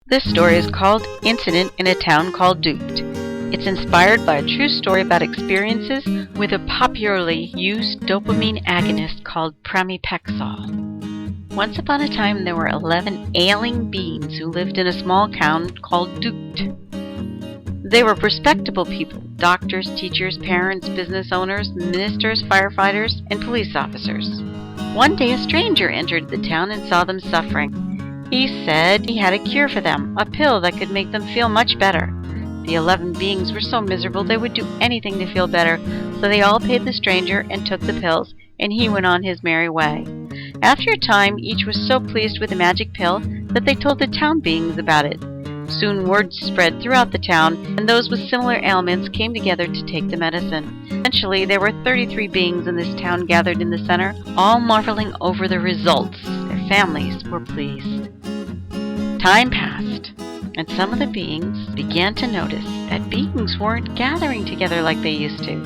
This story is called Incident in a Town Called Duped. It's inspired by a true story about experiences with a popularly used dopamine agonist called pramipexole. Once upon a time, there were 11 ailing beings who lived in a small town called Duped. They were respectable people: doctors, teachers, parents, business owners, ministers, firefighters, and police officers. One day a stranger entered the town and saw them suffering. He said he had a cure for them, a pill that could make them feel much better. The 11 beings were so miserable they would do anything to feel better, so they all paid the stranger and took the pills, and he went on his merry way. After a time, each was so pleased with the magic pill that they told the town beings about it. Soon word spread throughout the town, and those with similar ailments came together to take the medicine. Eventually, there were 33 beings in this town gathered in the center, all marveling over the results. Their families were pleased. Time passed, and some of the beings began to notice that beings weren't gathering together like they used to.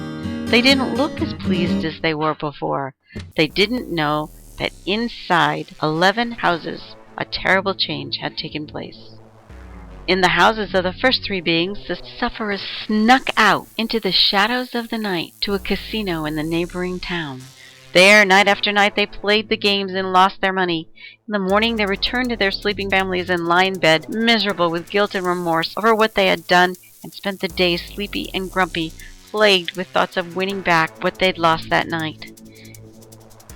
They didn't look as pleased as they were before. They didn't know that inside 11 houses, a terrible change had taken place. In the houses of the first 3 beings, the sufferers snuck out into the shadows of the night to a casino in the neighboring town. There, night after night, they played the games and lost their money. In the morning, they returned to their sleeping families and lay in bed, miserable with guilt and remorse over what they had done, and spent the day sleepy and grumpy, plagued with thoughts of winning back what they'd lost that night.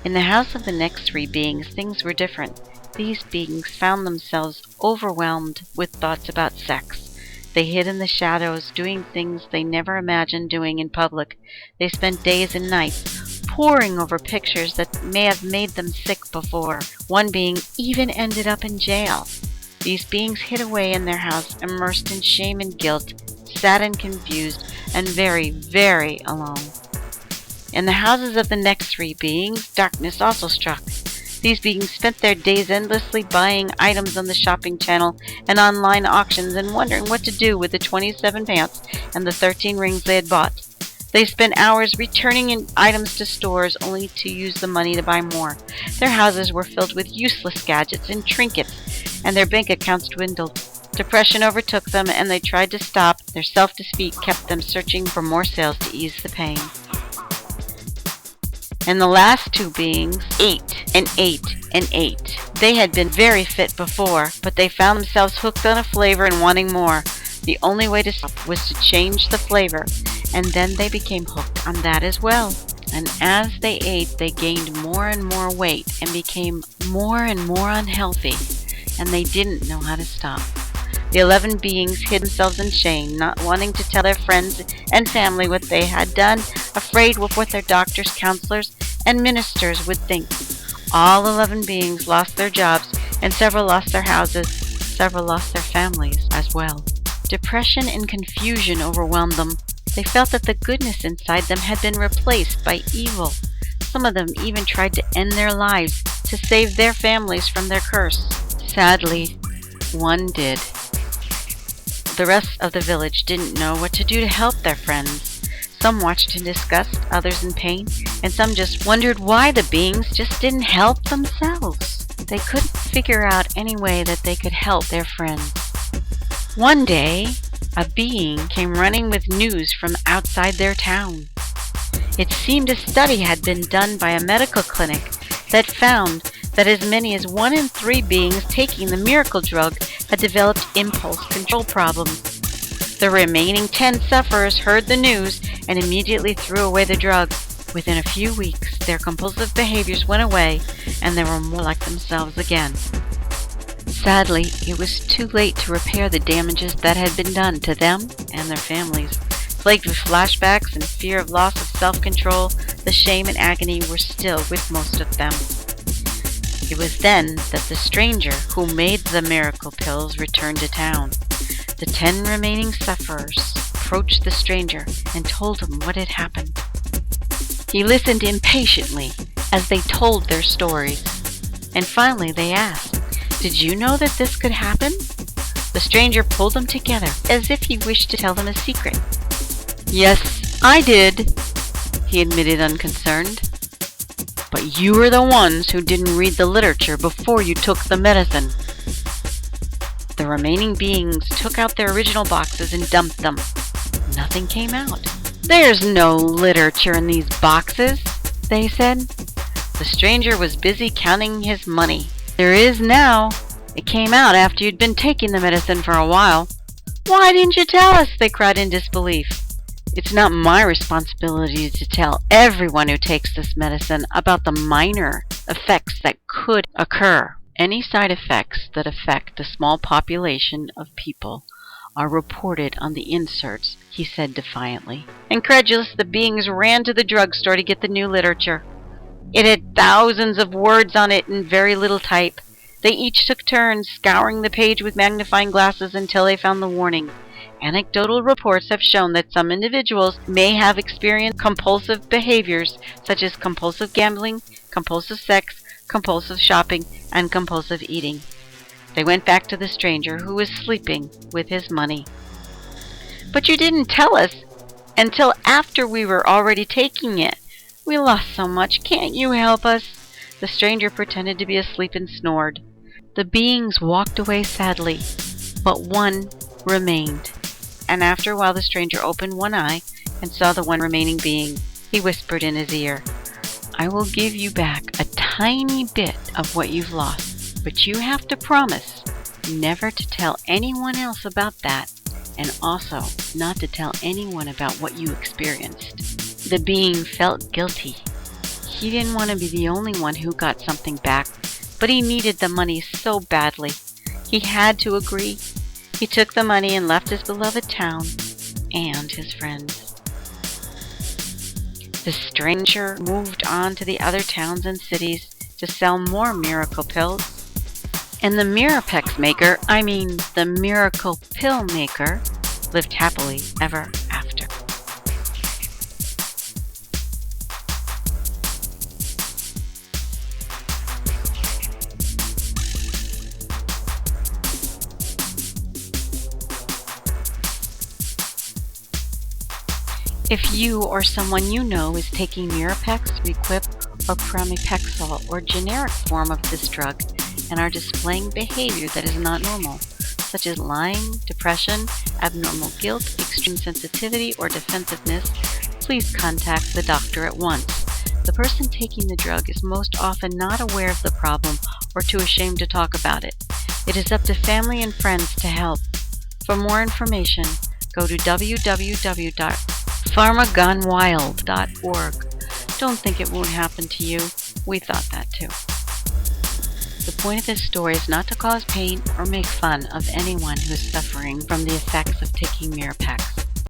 In the house of the next 3 beings, things were different. These beings found themselves overwhelmed with thoughts about sex. They hid in the shadows, doing things they never imagined doing in public. They spent days and nights poring over pictures that may have made them sick before. One being even ended up in jail. These beings hid away in their house, immersed in shame and guilt, sad and confused, and very, very alone. In the houses of the next 3 beings, darkness also struck. These beings spent their days endlessly buying items on the shopping channel and online auctions and wondering what to do with the 27 pants and the 13 rings they had bought. They spent hours returning items to stores only to use the money to buy more. Their houses were filled with useless gadgets and trinkets, and their bank accounts dwindled. Depression overtook them, and they tried to stop. Their self-deceit kept them searching for more sales to ease the pain. And the last 2 beings ate and ate and ate. They had been very fit before, but they found themselves hooked on a flavor and wanting more. The only way to stop was to change the flavor, and then they became hooked on that as well. And as they ate, they gained more and more weight and became more and more unhealthy, and they didn't know how to stop. The 11 beings hid themselves in shame, not wanting to tell their friends and family what they had done, afraid of what their doctors, counselors, and ministers would think. All 11 beings lost their jobs, and several lost their houses. Several lost their families as well. Depression and confusion overwhelmed them. They felt that the goodness inside them had been replaced by evil. Some of them even tried to end their lives to save their families from their curse. Sadly, one did. The rest of the village didn't know what to do to help their friends. Some watched in disgust, others in pain, and some just wondered why the beings just didn't help themselves. They couldn't figure out any way that they could help their friends. One day, a being came running with news from outside their town. It seemed a study had been done by a medical clinic that found that as many as 1 in 3 beings taking the miracle drug had developed impulse control problems. The remaining 10 sufferers heard the news and immediately threw away the drug. Within a few weeks, their compulsive behaviors went away, and they were more like themselves again. Sadly, it was too late to repair the damages that had been done to them and their families. Plagued with flashbacks and fear of loss of self-control, the shame and agony were still with most of them. It was then that the stranger who made the miracle pills returned to town. The 10 remaining sufferers approached the stranger and told him what had happened. He listened impatiently as they told their stories, and finally they asked, "Did you know that this could happen?" The stranger pulled them together as if he wished to tell them a secret. "Yes, I did," he admitted unconcerned. "But you were the ones who didn't read the literature before you took the medicine." The remaining beings took out their original boxes and dumped them. Nothing came out. "There's no literature in these boxes," they said. The stranger was busy counting his money. "There is now. It came out after you'd been taking the medicine for a while." "Why didn't you tell us?" they cried in disbelief. "It's not my responsibility to tell everyone who takes this medicine about the minor effects that could occur. Any side effects that affect the small population of people are reported on the inserts," he said defiantly. Incredulous, the beings ran to the drugstore to get the new literature. It had thousands of words on it in very little type. They each took turns scouring the page with magnifying glasses until they found the warning. Anecdotal reports have shown that some individuals may have experienced compulsive behaviors such as compulsive gambling, compulsive sex, compulsive shopping, and compulsive eating. They went back to the stranger, who was sleeping with his money. "But you didn't tell us until after we were already taking it. We lost so much. Can't you help us?" The stranger pretended to be asleep and snored. The beings walked away sadly, but one remained. And after a while the stranger opened one eye and saw the one remaining being. He whispered in his ear, "I will give you back a tiny bit of what you've lost, but you have to promise never to tell anyone else about that, and also not to tell anyone about what you experienced." The being felt guilty. He didn't want to be the only one who got something back, but he needed the money so badly. He had to agree. He took the money and left his beloved town and his friends. The stranger moved on to the other towns and cities to sell more miracle pills. And the Mirapex maker, the miracle pill maker, lived happily ever after. If you or someone you know is taking Mirapex, Requip, or pramipexole or generic form of this drug and are displaying behavior that is not normal, such as lying, depression, abnormal guilt, extreme sensitivity, or defensiveness, please contact the doctor at once. The person taking the drug is most often not aware of the problem or too ashamed to talk about it. It is up to family and friends to help. For more information, go to www.pharmagonewild.org. Don't think it won't happen to you. We thought that too. The point of this story is not to cause pain or make fun of anyone who is suffering from the effects of taking Mirapex.